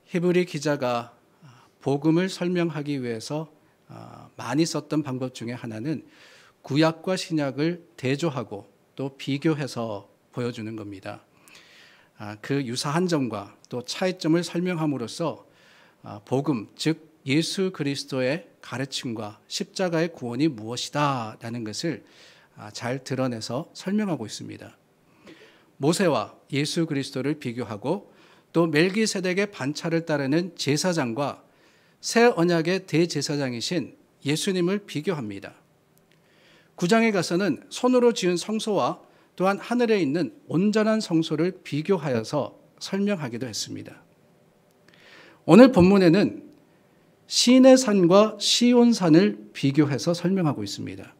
히브리 기자가 복음을 설명하기 위해서 많이 썼던 방법 중에 하나는 구약과 신약을 대조하고 또 비교해서 보여주는 겁니다. 그 유사한 점과 또 차이점을 설명함으로써 복음, 즉 예수 그리스도의 가르침과 십자가의 구원이 무엇이다 라는 것을 잘 드러내서 설명하고 있습니다. 모세와 예수 그리스도를 비교하고 또 멜기세덱의 반차를 따르는 제사장과 새 언약의 대제사장이신 예수님을 비교합니다. 9장에 가서는 손으로 지은 성소와 또한 하늘에 있는 온전한 성소를 비교하여서 설명하기도 했습니다. 오늘 본문에는 시내산과 시온산을 비교해서 설명하고 있습니다.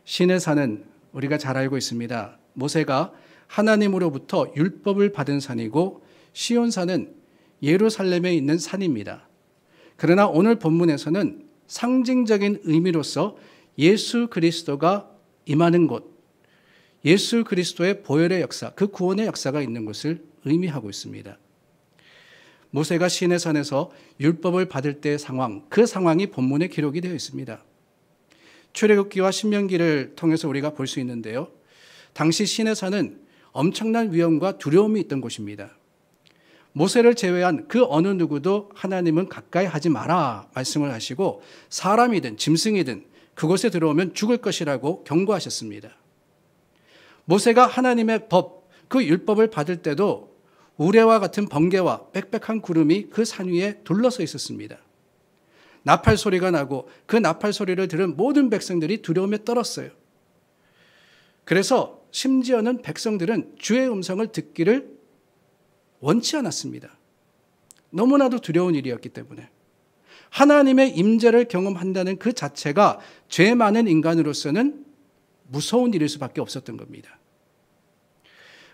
시내산은 우리가 잘 알고 있습니다. 모세가 하나님으로부터 율법을 받은 산이고 시온산은 예루살렘에 있는 산입니다. 그러나 오늘 본문에서는 상징적인 의미로서 예수 그리스도가 임하는 곳, 예수 그리스도의 보혈의 역사, 그 구원의 역사가 있는 곳을 의미하고 있습니다. 모세가 시내산에서 율법을 받을 때의 상황, 그 상황이 본문에 기록이 되어 있습니다. 출애굽기와 신명기를 통해서 우리가 볼 수 있는데요. 당시 시내산은 엄청난 위험과 두려움이 있던 곳입니다. 모세를 제외한 그 어느 누구도 하나님은 가까이 하지 마라 말씀을 하시고 사람이든 짐승이든 그곳에 들어오면 죽을 것이라고 경고하셨습니다. 모세가 하나님의 법, 그 율법을 받을 때도 우레와 같은 번개와 빽빽한 구름이 그 산 위에 둘러서 있었습니다. 나팔 소리가 나고 그 나팔 소리를 들은 모든 백성들이 두려움에 떨었어요. 그래서 심지어는 백성들은 주의 음성을 듣기를 원치 않았습니다. 너무나도 두려운 일이었기 때문에. 하나님의 임재를 경험한다는 그 자체가 죄 많은 인간으로서는 무서운 일일 수밖에 없었던 겁니다.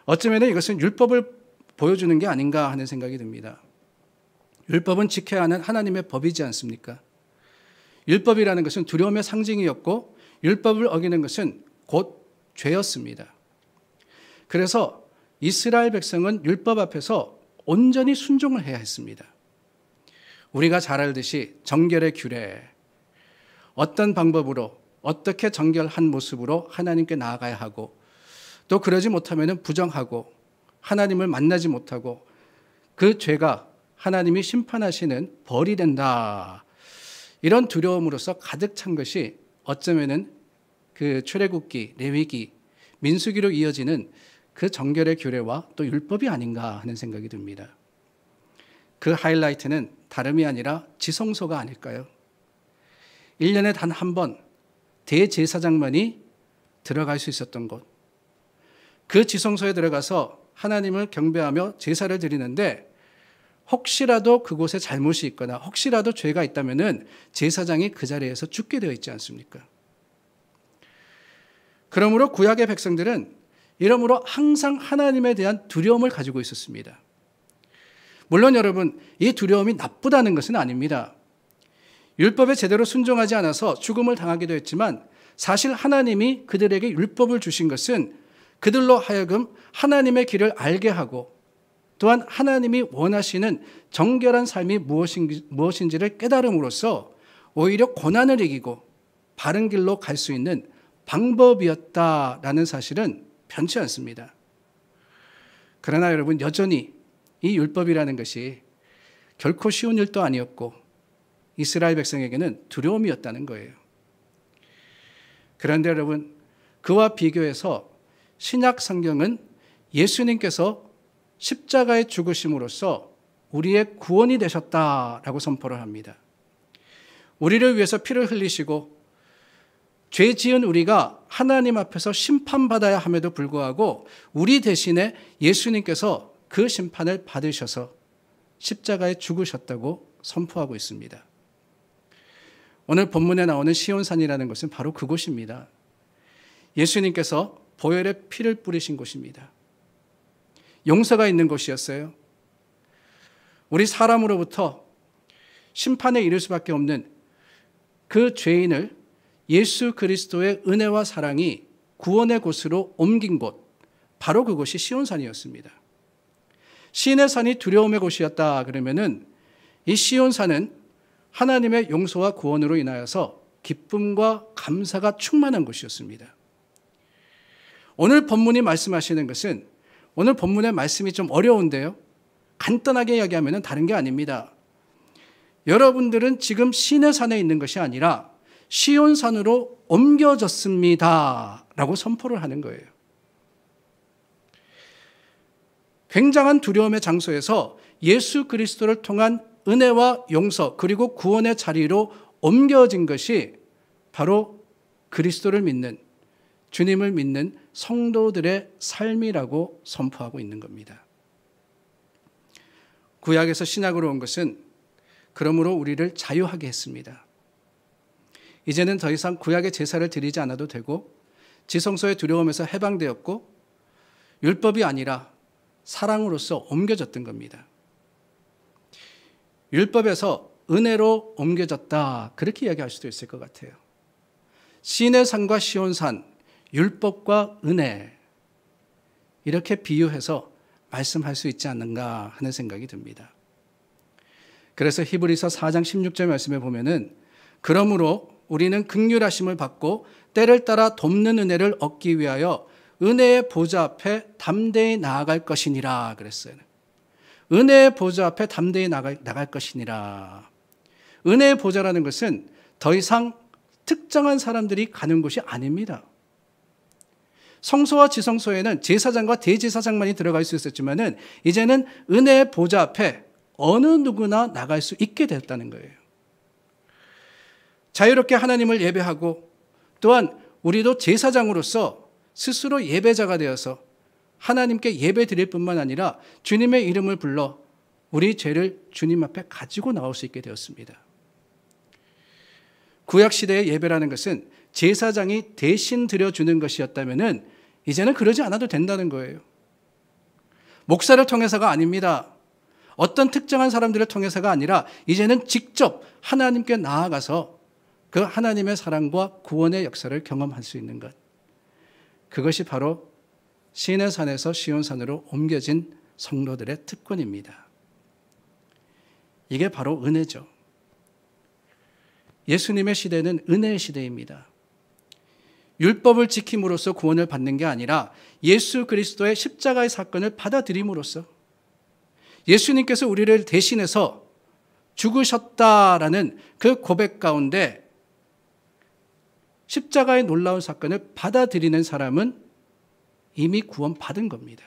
어쩌면 이것은 율법을 보여주는 게 아닌가 하는 생각이 듭니다. 율법은 지켜야 하는 하나님의 법이지 않습니까? 율법이라는 것은 두려움의 상징이었고 율법을 어기는 것은 곧 죄였습니다. 그래서 이스라엘 백성은 율법 앞에서 온전히 순종을 해야 했습니다. 우리가 잘 알듯이 정결의 규례, 어떤 방법으로 어떻게 정결한 모습으로 하나님께 나아가야 하고 또 그러지 못하면 부정하고 하나님을 만나지 못하고 그 죄가 하나님이 심판하시는 벌이 된다. 이런 두려움으로서 가득 찬 것이 어쩌면은 그 출애굽기, 레위기, 민수기로 이어지는 그 정결의 규례와 또 율법이 아닌가 하는 생각이 듭니다. 그 하이라이트는 다름이 아니라 지성소가 아닐까요? 1년에 단 한 번 대제사장만이 들어갈 수 있었던 곳. 그 지성소에 들어가서 하나님을 경배하며 제사를 드리는데 혹시라도 그곳에 잘못이 있거나 혹시라도 죄가 있다면 제사장이 그 자리에서 죽게 되어 있지 않습니까? 그러므로 구약의 백성들은 이러므로 항상 하나님에 대한 두려움을 가지고 있었습니다. 물론 여러분, 이 두려움이 나쁘다는 것은 아닙니다. 율법에 제대로 순종하지 않아서 죽음을 당하기도 했지만 사실 하나님이 그들에게 율법을 주신 것은 그들로 하여금 하나님의 길을 알게 하고 또한 하나님이 원하시는 정결한 삶이 무엇인지를 깨달음으로써 오히려 고난을 이기고 바른 길로 갈 수 있는 방법이었다라는 사실은 변치 않습니다. 그러나 여러분, 여전히 이 율법이라는 것이 결코 쉬운 일도 아니었고 이스라엘 백성에게는 두려움이었다는 거예요. 그런데 여러분, 그와 비교해서 신약 성경은 예수님께서 십자가의 죽으심으로써 우리의 구원이 되셨다라고 선포를 합니다. 우리를 위해서 피를 흘리시고 죄 지은 우리가 하나님 앞에서 심판받아야 함에도 불구하고 우리 대신에 예수님께서 그 심판을 받으셔서 십자가에 죽으셨다고 선포하고 있습니다. 오늘 본문에 나오는 시온산이라는 것은 바로 그곳입니다. 예수님께서 보혈의 피를 뿌리신 곳입니다. 용서가 있는 곳이었어요. 우리 사람으로부터 심판에 이를 수밖에 없는 그 죄인을 예수 그리스도의 은혜와 사랑이 구원의 곳으로 옮긴 곳, 바로 그곳이 시온산이었습니다. 시내산이 두려움의 곳이었다 그러면은 이 시온산은 하나님의 용서와 구원으로 인하여서 기쁨과 감사가 충만한 곳이었습니다. 오늘 본문이 말씀하시는 것은, 오늘 본문의 말씀이 좀 어려운데요, 간단하게 이야기하면 다른 게 아닙니다. 여러분들은 지금 시내산에 있는 것이 아니라 시온산으로 옮겨졌습니다 라고 선포를 하는 거예요. 굉장한 두려움의 장소에서 예수 그리스도를 통한 은혜와 용서 그리고 구원의 자리로 옮겨진 것이 바로 그리스도를 믿는, 주님을 믿는 성도들의 삶이라고 선포하고 있는 겁니다. 구약에서 신약으로 온 것은 그러므로 우리를 자유하게 했습니다. 이제는 더 이상 구약의 제사를 드리지 않아도 되고 지성소의 두려움에서 해방되었고 율법이 아니라 사랑으로서 옮겨졌던 겁니다. 율법에서 은혜로 옮겨졌다, 그렇게 이야기할 수도 있을 것 같아요. 시내산과 시온산, 율법과 은혜, 이렇게 비유해서 말씀할 수 있지 않는가 하는 생각이 듭니다. 그래서 히브리서 4장 16절 말씀에 보면은 그러므로 우리는 긍휼하심을 받고 때를 따라 돕는 은혜를 얻기 위하여 은혜의 보좌 앞에 담대히 나아갈 것이니라 그랬어요. 은혜의 보좌 앞에 담대히 나갈 것이니라. 은혜의 보좌라는 것은 더 이상 특정한 사람들이 가는 곳이 아닙니다. 성소와 지성소에는 제사장과 대제사장만이 들어갈 수 있었지만은 이제는 은혜의 보좌 앞에 어느 누구나 나갈 수 있게 됐다는 거예요. 자유롭게 하나님을 예배하고 또한 우리도 제사장으로서 스스로 예배자가 되어서 하나님께 예배 드릴 뿐만 아니라 주님의 이름을 불러 우리 죄를 주님 앞에 가지고 나올 수 있게 되었습니다. 구약시대의 예배라는 것은 제사장이 대신 드려주는 것이었다면 이제는 그러지 않아도 된다는 거예요. 목사를 통해서가 아닙니다. 어떤 특정한 사람들을 통해서가 아니라 이제는 직접 하나님께 나아가서 그 하나님의 사랑과 구원의 역사를 경험할 수 있는 것. 그것이 바로 시내산에서 시온산으로 옮겨진 성도들의 특권입니다. 이게 바로 은혜죠. 예수님의 시대는 은혜의 시대입니다. 율법을 지킴으로써 구원을 받는 게 아니라 예수 그리스도의 십자가의 사건을 받아들임으로써 예수님께서 우리를 대신해서 죽으셨다라는 그 고백 가운데 십자가의 놀라운 사건을 받아들이는 사람은 이미 구원받은 겁니다.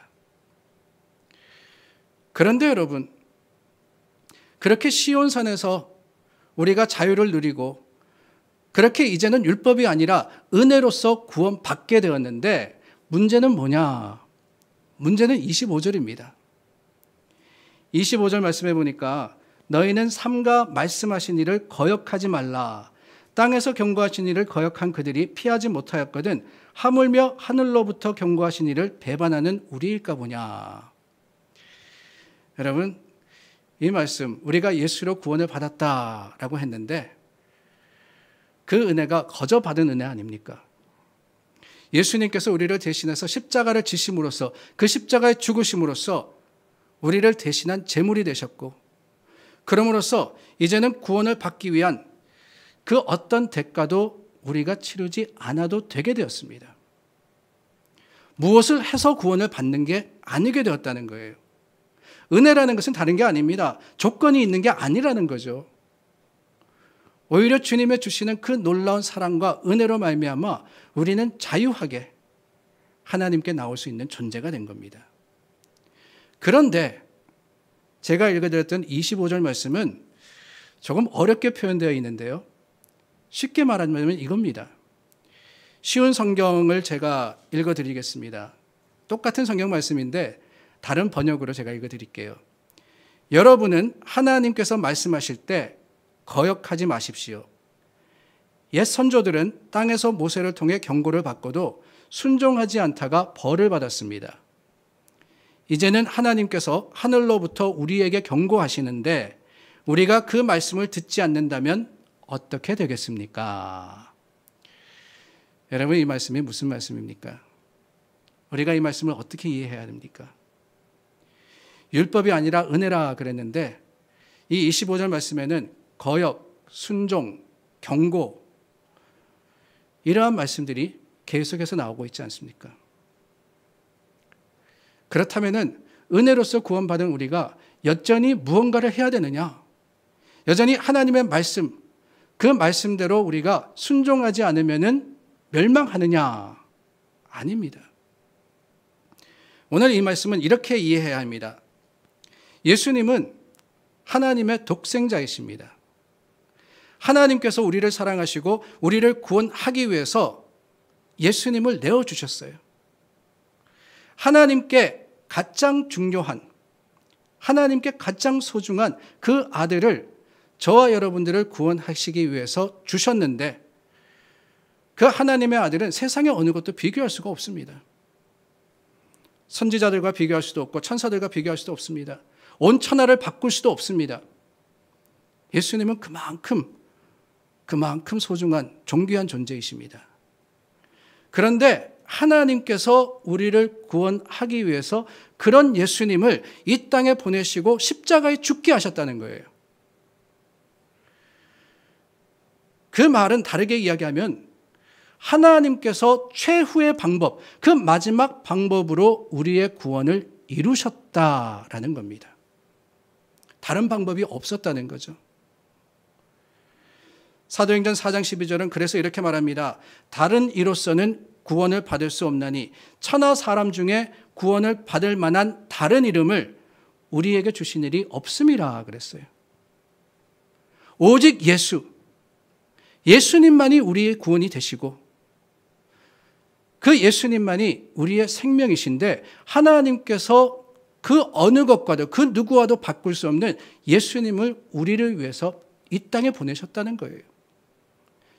그런데 여러분, 그렇게 시온산에서 우리가 자유를 누리고 그렇게 이제는 율법이 아니라 은혜로서 구원받게 되었는데 문제는 뭐냐? 문제는 25절입니다. 25절 말씀해 보니까 너희는 삼가 말씀하신 일을 거역하지 말라. 땅에서 경고하신 일을 거역한 그들이 피하지 못하였거든 하물며 하늘로부터 경고하신 일을 배반하는 우리일까 보냐. 여러분, 이 말씀 우리가 예수로 구원을 받았다라고 했는데 그 은혜가 거저 받은 은혜 아닙니까? 예수님께서 우리를 대신해서 십자가를 지심으로써 그 십자가의 죽으심으로써 우리를 대신한 제물이 되셨고 그럼으로써 이제는 구원을 받기 위한 그 어떤 대가도 우리가 치르지 않아도 되게 되었습니다. 무엇을 해서 구원을 받는 게 아니게 되었다는 거예요. 은혜라는 것은 다른 게 아닙니다. 조건이 있는 게 아니라는 거죠. 오히려 주님의 주시는 그 놀라운 사랑과 은혜로 말미암아 우리는 자유하게 하나님께 나올 수 있는 존재가 된 겁니다. 그런데 제가 읽어드렸던 25절 말씀은 조금 어렵게 표현되어 있는데요. 쉽게 말하면 이겁니다. 쉬운 성경을 제가 읽어드리겠습니다. 똑같은 성경 말씀인데 다른 번역으로 제가 읽어드릴게요. 여러분은 하나님께서 말씀하실 때 거역하지 마십시오. 옛 선조들은 땅에서 모세를 통해 경고를 받고도 순종하지 않다가 벌을 받았습니다. 이제는 하나님께서 하늘로부터 우리에게 경고하시는데 우리가 그 말씀을 듣지 않는다면 어떻게 되겠습니까? 여러분, 이 말씀이 무슨 말씀입니까? 우리가 이 말씀을 어떻게 이해해야 됩니까? 율법이 아니라 은혜라 그랬는데 이 25절 말씀에는 거역, 순종, 경고 이러한 말씀들이 계속해서 나오고 있지 않습니까? 그렇다면 은혜로서 구원받은 우리가 여전히 무언가를 해야 되느냐? 여전히 하나님의 말씀, 그 말씀대로 우리가 순종하지 않으면 멸망하느냐? 아닙니다. 오늘 이 말씀은 이렇게 이해해야 합니다. 예수님은 하나님의 독생자이십니다. 하나님께서 우리를 사랑하시고 우리를 구원하기 위해서 예수님을 내어주셨어요. 하나님께 가장 중요한, 하나님께 가장 소중한 그 아들을 저와 여러분들을 구원하시기 위해서 주셨는데 그 하나님의 아들은 세상의 어느 것도 비교할 수가 없습니다. 선지자들과 비교할 수도 없고 천사들과 비교할 수도 없습니다. 온 천하를 바꿀 수도 없습니다. 예수님은 그만큼 소중한 존귀한 존재이십니다. 그런데 하나님께서 우리를 구원하기 위해서 그런 예수님을 이 땅에 보내시고 십자가에 죽게 하셨다는 거예요. 그 말은 다르게 이야기하면 하나님께서 최후의 방법, 그 마지막 방법으로 우리의 구원을 이루셨다라는 겁니다. 다른 방법이 없었다는 거죠. 사도행전 4장 12절은 그래서 이렇게 말합니다. 다른 이로서는 구원을 받을 수 없나니 천하 사람 중에 구원을 받을 만한 다른 이름을 우리에게 주신 일이 없음이라 그랬어요. 오직 예수님만이 우리의 구원이 되시고 그 예수님만이 우리의 생명이신데 하나님께서 그 어느 것과도 그 누구와도 바꿀 수 없는 예수님을 우리를 위해서 이 땅에 보내셨다는 거예요.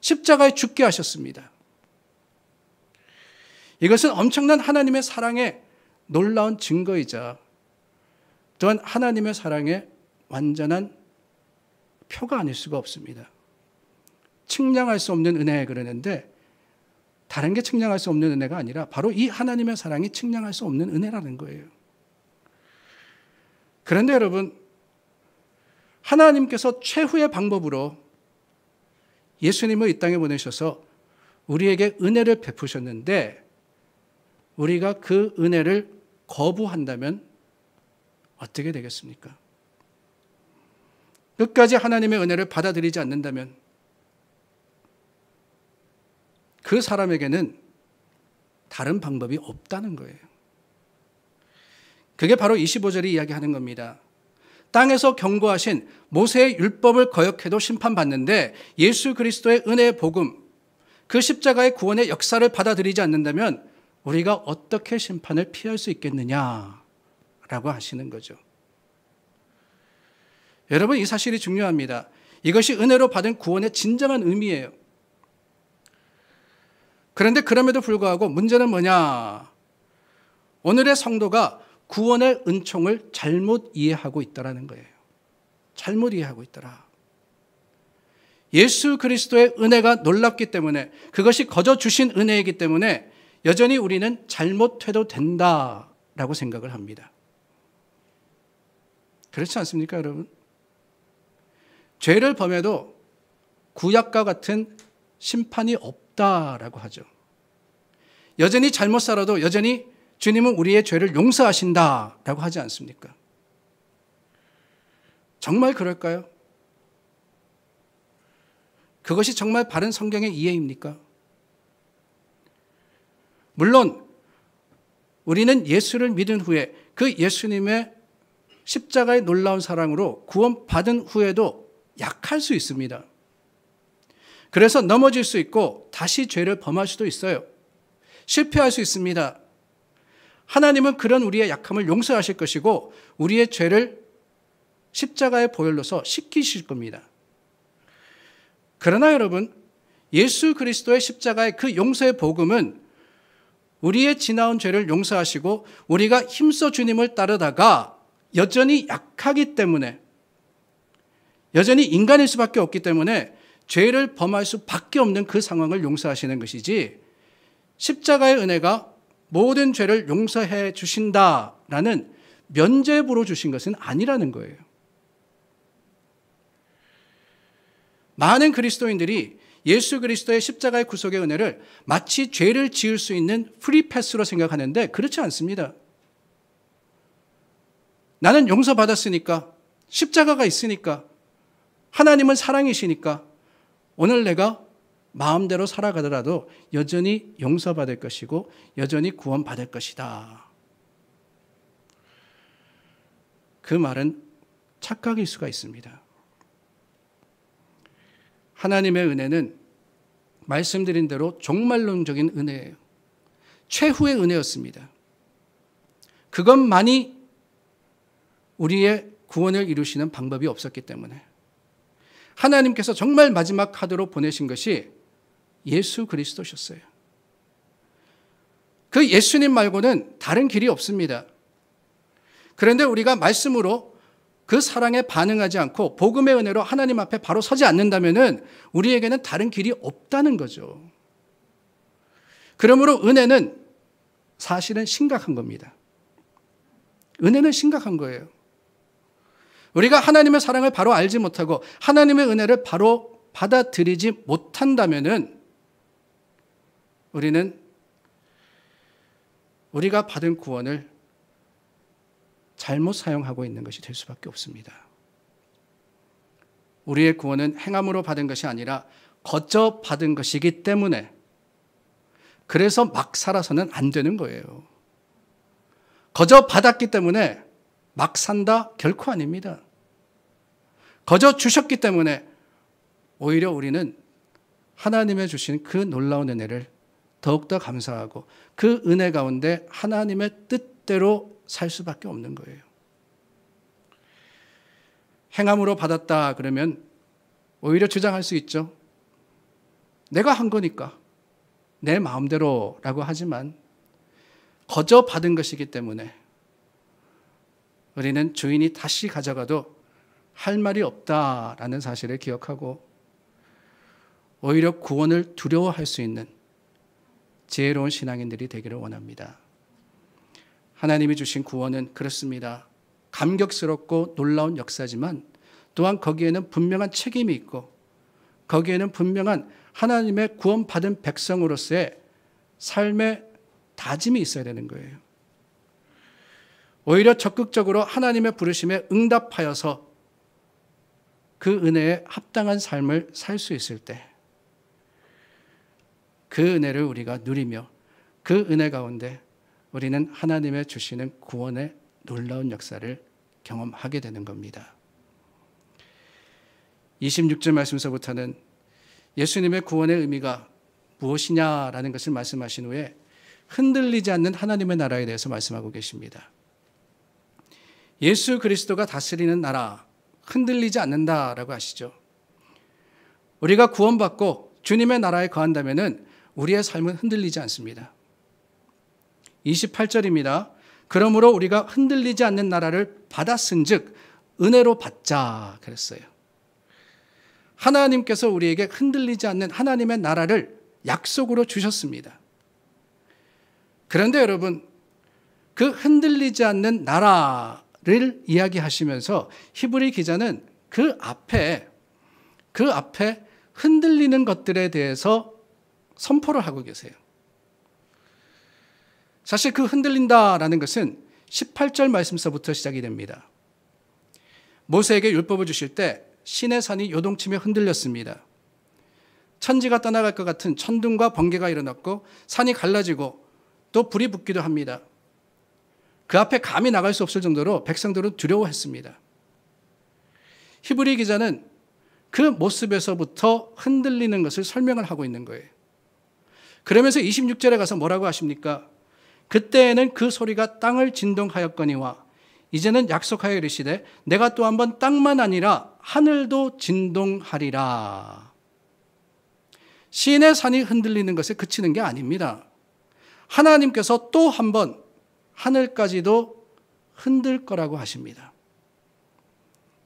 십자가에 죽게 하셨습니다. 이것은 엄청난 하나님의 사랑의 놀라운 증거이자 또한 하나님의 사랑의 완전한 표가 아닐 수가 없습니다. 측량할 수 없는 은혜 그러는데 다른 게 측량할 수 없는 은혜가 아니라 바로 이 하나님의 사랑이 측량할 수 없는 은혜라는 거예요. 그런데 여러분, 하나님께서 최후의 방법으로 예수님을 이 땅에 보내셔서 우리에게 은혜를 베푸셨는데 우리가 그 은혜를 거부한다면 어떻게 되겠습니까? 끝까지 하나님의 은혜를 받아들이지 않는다면 그 사람에게는 다른 방법이 없다는 거예요. 그게 바로 25절이 이야기하는 겁니다. 땅에서 경고하신 모세의 율법을 거역해도 심판받는데 예수 그리스도의 은혜의 복음, 그 십자가의 구원의 역사를 받아들이지 않는다면 우리가 어떻게 심판을 피할 수 있겠느냐라고 하시는 거죠. 여러분, 이 사실이 중요합니다. 이것이 은혜로 받은 구원의 진정한 의미예요. 그런데 그럼에도 불구하고 문제는 뭐냐? 오늘의 성도가 구원의 은총을 잘못 이해하고 있다는 거예요. 잘못 이해하고 있더라. 예수 그리스도의 은혜가 놀랍기 때문에 그것이 거저 주신 은혜이기 때문에 여전히 우리는 잘못해도 된다라고 생각을 합니다. 그렇지 않습니까, 여러분? 죄를 범해도 구약과 같은 심판이 없다라고 하죠. 여전히 잘못 살아도 여전히 주님은 우리의 죄를 용서하신다라고 하지 않습니까? 정말 그럴까요? 그것이 정말 바른 성경의 이해입니까? 물론 우리는 예수를 믿은 후에 그 예수님의 십자가의 놀라운 사랑으로 구원받은 후에도 약할 수 있습니다. 그래서 넘어질 수 있고 다시 죄를 범할 수도 있어요. 실패할 수 있습니다. 하나님은 그런 우리의 약함을 용서하실 것이고 우리의 죄를 십자가의 보혈로서 씻기실 겁니다. 그러나 여러분, 예수 그리스도의 십자가의 그 용서의 복음은 우리의 지나온 죄를 용서하시고 우리가 힘써 주님을 따르다가 여전히 약하기 때문에, 여전히 인간일 수밖에 없기 때문에 죄를 범할 수밖에 없는 그 상황을 용서하시는 것이지, 십자가의 은혜가 모든 죄를 용서해 주신다라는 면죄부로 주신 것은 아니라는 거예요. 많은 그리스도인들이 예수 그리스도의 십자가의 구속의 은혜를 마치 죄를 지을 수 있는 프리패스로 생각하는데 그렇지 않습니다. 나는 용서받았으니까, 십자가가 있으니까, 하나님은 사랑이시니까 오늘 내가 마음대로 살아가더라도 여전히 용서받을 것이고 여전히 구원받을 것이다. 그 말은 착각일 수가 있습니다. 하나님의 은혜는 말씀드린 대로 종말론적인 은혜예요. 최후의 은혜였습니다. 그것만이 우리의 구원을 이루시는 방법이 없었기 때문에 하나님께서 정말 마지막 카드로 보내신 것이 예수 그리스도셨어요. 그 예수님 말고는 다른 길이 없습니다. 그런데 우리가 말씀으로 그 사랑에 반응하지 않고 복음의 은혜로 하나님 앞에 바로 서지 않는다면 우리에게는 다른 길이 없다는 거죠. 그러므로 은혜는 사실은 심각한 겁니다. 은혜는 심각한 거예요. 우리가 하나님의 사랑을 바로 알지 못하고 하나님의 은혜를 바로 받아들이지 못한다면 우리는 우리가 받은 구원을 잘못 사용하고 있는 것이 될 수밖에 없습니다. 우리의 구원은 행함으로 받은 것이 아니라 거저 받은 것이기 때문에 그래서 막 살아서는 안 되는 거예요. 거저 받았기 때문에 막 산다? 결코 아닙니다. 거저 주셨기 때문에 오히려 우리는 하나님의 주신 그 놀라운 은혜를 더욱더 감사하고 그 은혜 가운데 하나님의 뜻대로 살 수밖에 없는 거예요. 행함으로 받았다 그러면 오히려 주장할 수 있죠. 내가 한 거니까 내 마음대로라고 하지만 거저 받은 것이기 때문에 우리는 주인이 다시 가져가도 할 말이 없다라는 사실을 기억하고 오히려 구원을 두려워할 수 있는 지혜로운 신앙인들이 되기를 원합니다. 하나님이 주신 구원은 그렇습니다. 감격스럽고 놀라운 역사지만 또한 거기에는 분명한 책임이 있고 거기에는 분명한 하나님의 구원받은 백성으로서의 삶의 다짐이 있어야 되는 거예요. 오히려 적극적으로 하나님의 부르심에 응답하여서 그 은혜에 합당한 삶을 살 수 있을 때 그 은혜를 우리가 누리며 그 은혜 가운데 우리는 하나님의 주시는 구원의 놀라운 역사를 경험하게 되는 겁니다. 26절 말씀서부터는 예수님의 구원의 의미가 무엇이냐라는 것을 말씀하신 후에 흔들리지 않는 하나님의 나라에 대해서 말씀하고 계십니다. 예수 그리스도가 다스리는 나라, 흔들리지 않는다라고 하시죠. 우리가 구원받고 주님의 나라에 거한다면 우리의 삶은 흔들리지 않습니다. 28절입니다. 그러므로 우리가 흔들리지 않는 나라를 받았은즉 은혜로 받자 그랬어요. 하나님께서 우리에게 흔들리지 않는 하나님의 나라를 약속으로 주셨습니다. 그런데 여러분, 그 흔들리지 않는 나라를 이야기하시면서 히브리 기자는 그 앞에 흔들리는 것들에 대해서 선포를 하고 계세요. 사실 그 흔들린다라는 것은 18절 말씀서부터 시작이 됩니다. 모세에게 율법을 주실 때 시내 산이 요동치며 흔들렸습니다. 천지가 떠나갈 것 같은 천둥과 번개가 일어났고 산이 갈라지고 또 불이 붙기도 합니다. 그 앞에 감히 나갈 수 없을 정도로 백성들은 두려워했습니다. 히브리 기자는 그 모습에서부터 흔들리는 것을 설명을 하고 있는 거예요. 그러면서 26절에 가서 뭐라고 하십니까? 그때에는 그 소리가 땅을 진동하였거니와 이제는 약속하여 이르시되 내가 또 한번 땅만 아니라 하늘도 진동하리라. 시내 산이 흔들리는 것에 그치는 게 아닙니다. 하나님께서 또 한번 하늘까지도 흔들 거라고 하십니다.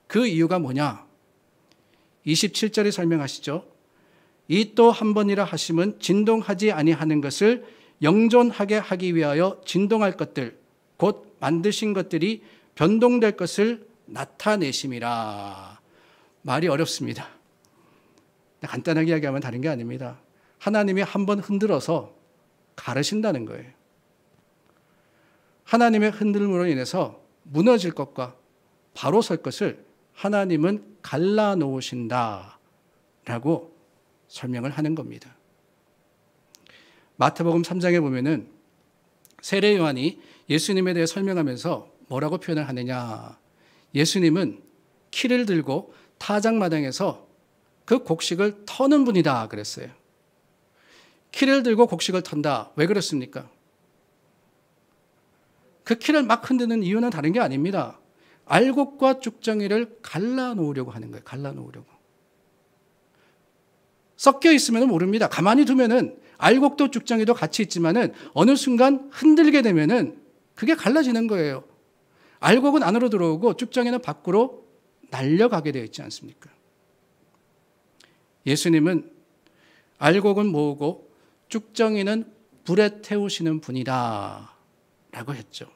그 이유가 뭐냐? 27절에 설명하시죠. 이 또 한 번이라 하심은 진동하지 아니하는 것을 영존하게 하기 위하여 진동할 것들 곧 만드신 것들이 변동될 것을 나타내심이라. 말이 어렵습니다. 간단하게 이야기하면 다른 게 아닙니다. 하나님이 한번 흔들어서 가르신다는 거예요. 하나님의 흔들림으로 인해서 무너질 것과 바로 설 것을 하나님은 갈라놓으신다라고 설명을 하는 겁니다. 마태복음 3장에 보면은 세례 요한이 예수님에 대해 설명하면서 뭐라고 표현을 하느냐. 예수님은 키를 들고 타작마당에서 그 곡식을 터는 분이다 그랬어요. 키를 들고 곡식을 턴다. 왜 그렇습니까? 그 키를 막 흔드는 이유는 다른 게 아닙니다. 알곡과 쭉정이를 갈라놓으려고 하는 거예요. 갈라놓으려고. 섞여 있으면 모릅니다. 가만히 두면은 알곡도 쭉정이도 같이 있지만은 어느 순간 흔들게 되면은 그게 갈라지는 거예요. 알곡은 안으로 들어오고 쭉정이는 밖으로 날려가게 되어 있지 않습니까? 예수님은 알곡은 모으고 쭉정이는 불에 태우시는 분이다 라고 했죠.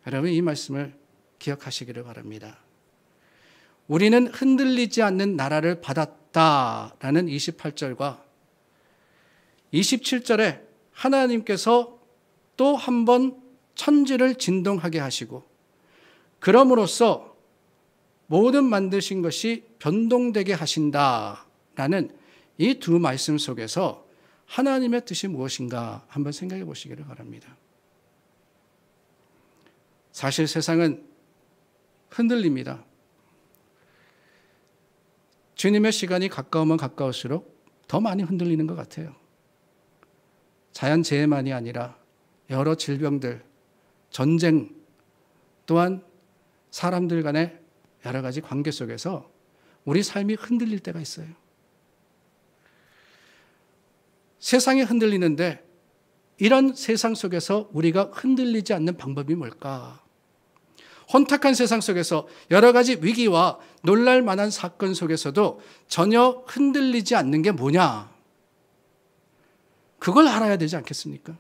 여러분 이 말씀을 기억하시기를 바랍니다. 우리는 흔들리지 않는 나라를 받았다라는 28절과 27절에 하나님께서 또 한 번 천지를 진동하게 하시고 그럼으로써 모든 만드신 것이 변동되게 하신다라는 이 두 말씀 속에서 하나님의 뜻이 무엇인가 한번 생각해 보시기를 바랍니다. 사실 세상은 흔들립니다. 주님의 시간이 가까우면 가까울수록 더 많이 흔들리는 것 같아요. 자연재해만이 아니라 여러 질병들, 전쟁, 또한 사람들 간의 여러 가지 관계 속에서 우리 삶이 흔들릴 때가 있어요. 세상이 흔들리는데 이런 세상 속에서 우리가 흔들리지 않는 방법이 뭘까? 혼탁한 세상 속에서 여러 가지 위기와 놀랄 만한 사건 속에서도 전혀 흔들리지 않는 게 뭐냐? 그걸 알아야 되지 않겠습니까?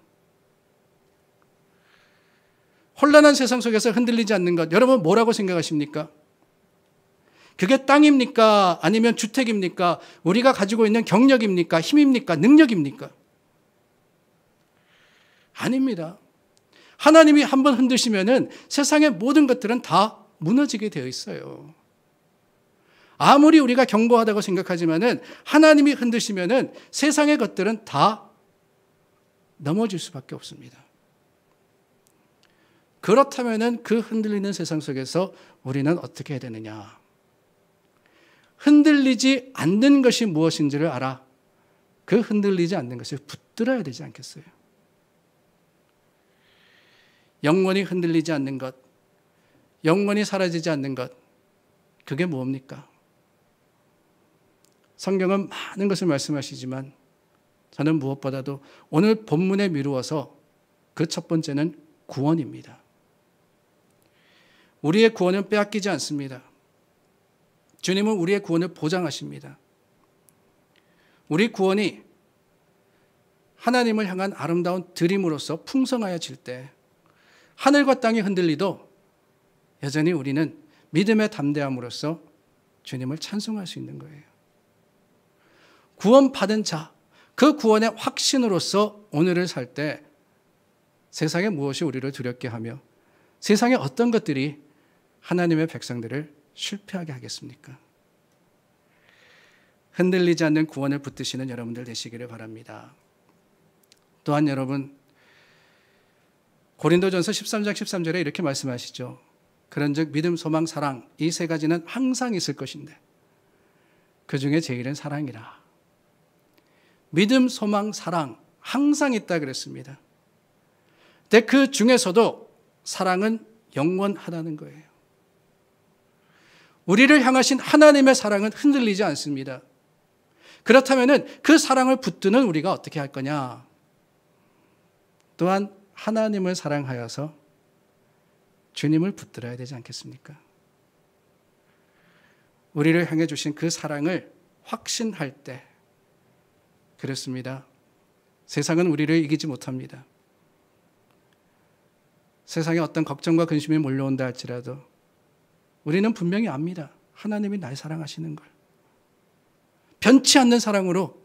혼란한 세상 속에서 흔들리지 않는 것, 여러분 뭐라고 생각하십니까? 그게 땅입니까? 아니면 주택입니까? 우리가 가지고 있는 경력입니까? 힘입니까? 능력입니까? 아닙니다. 하나님이 한번 흔드시면은 세상의 모든 것들은 다 무너지게 되어 있어요. 아무리 우리가 견고하다고 생각하지만은 하나님이 흔드시면은 세상의 것들은 다 넘어질 수밖에 없습니다. 그렇다면은 그 흔들리는 세상 속에서 우리는 어떻게 해야 되느냐? 흔들리지 않는 것이 무엇인지를 알아 그 흔들리지 않는 것을 붙들어야 되지 않겠어요? 영원히 흔들리지 않는 것, 영원히 사라지지 않는 것, 그게 뭡니까? 성경은 많은 것을 말씀하시지만 저는 무엇보다도 오늘 본문에 미루어서 그 첫 번째는 구원입니다. 우리의 구원은 빼앗기지 않습니다. 주님은 우리의 구원을 보장하십니다. 우리 구원이 하나님을 향한 아름다운 드림으로서 풍성하여질 때 하늘과 땅이 흔들리도 여전히 우리는 믿음의 담대함으로써 주님을 찬송할 수 있는 거예요. 구원받은 자, 그 구원의 확신으로서 오늘을 살 때 세상에 무엇이 우리를 두렵게 하며 세상의 어떤 것들이 하나님의 백성들을 실패하게 하겠습니까? 흔들리지 않는 구원을 붙드시는 여러분들 되시기를 바랍니다. 또한 여러분, 고린도전서 13장 13절에 이렇게 말씀하시죠. 그런즉 믿음, 소망, 사랑 이 세 가지는 항상 있을 것인데 그 중에 제일은 사랑이라. 믿음, 소망, 사랑 항상 있다 그랬습니다. 근데 그 중에서도 사랑은 영원하다는 거예요. 우리를 향하신 하나님의 사랑은 흔들리지 않습니다. 그렇다면 그 사랑을 붙드는 우리가 어떻게 할 거냐? 또한 하나님을 사랑하여서 주님을 붙들어야 되지 않겠습니까? 우리를 향해 주신 그 사랑을 확신할 때 그렇습니다. 세상은 우리를 이기지 못합니다. 세상에 어떤 걱정과 근심이 몰려온다 할지라도 우리는 분명히 압니다. 하나님이 날 사랑하시는 걸. 변치 않는 사랑으로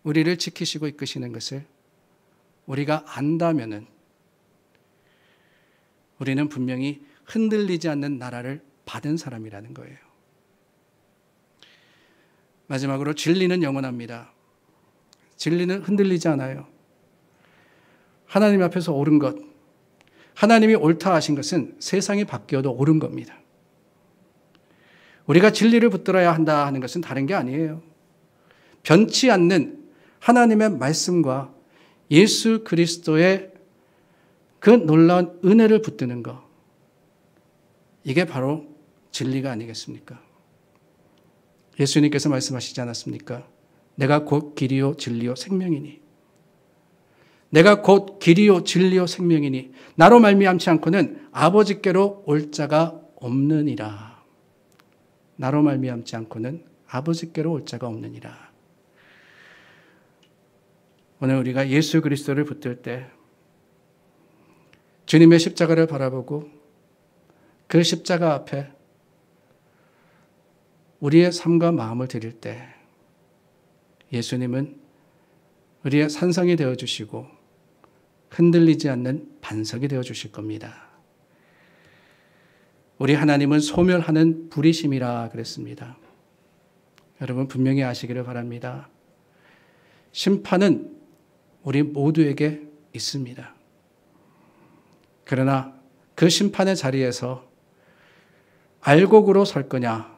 우리를 지키시고 이끄시는 것을 우리가 안다면은 우리는 분명히 흔들리지 않는 나라를 받은 사람이라는 거예요. 마지막으로 진리는 영원합니다. 진리는 흔들리지 않아요. 하나님 앞에서 옳은 것, 하나님이 옳다 하신 것은 세상이 바뀌어도 옳은 겁니다. 우리가 진리를 붙들어야 한다 하는 것은 다른 게 아니에요. 변치 않는 하나님의 말씀과 예수 그리스도의 그 놀라운 은혜를 붙드는 것, 이게 바로 진리가 아니겠습니까? 예수님께서 말씀하시지 않았습니까? 내가 곧 길이요 진리요 생명이니, 내가 곧 길이요 진리요 생명이니 나로 말미암지 않고는 아버지께로 올 자가 없느니라. 나로 말미암지 않고는 아버지께로 올 자가 없느니라. 오늘 우리가 예수 그리스도를 붙들 때 주님의 십자가를 바라보고 그 십자가 앞에 우리의 삶과 마음을 드릴 때 예수님은 우리의 산성이 되어주시고 흔들리지 않는 반석이 되어주실 겁니다. 우리 하나님은 소멸하는 불이심이라 그랬습니다. 여러분 분명히 아시기를 바랍니다. 심판은 우리 모두에게 있습니다. 그러나 그 심판의 자리에서 알곡으로 설 거냐,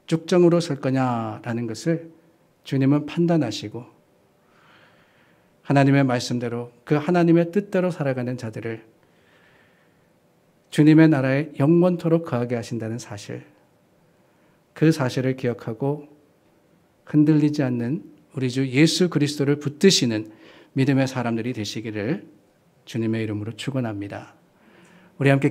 쭉정으로 설 거냐라는 것을 주님은 판단하시고 하나님의 말씀대로 그 하나님의 뜻대로 살아가는 자들을 주님의 나라에 영원토록 거하게 하신다는 사실, 그 사실을 기억하고 흔들리지 않는 우리 주 예수 그리스도를 붙드시는 믿음의 사람들이 되시기를 주님의 이름으로 축원합니다. 우리 함께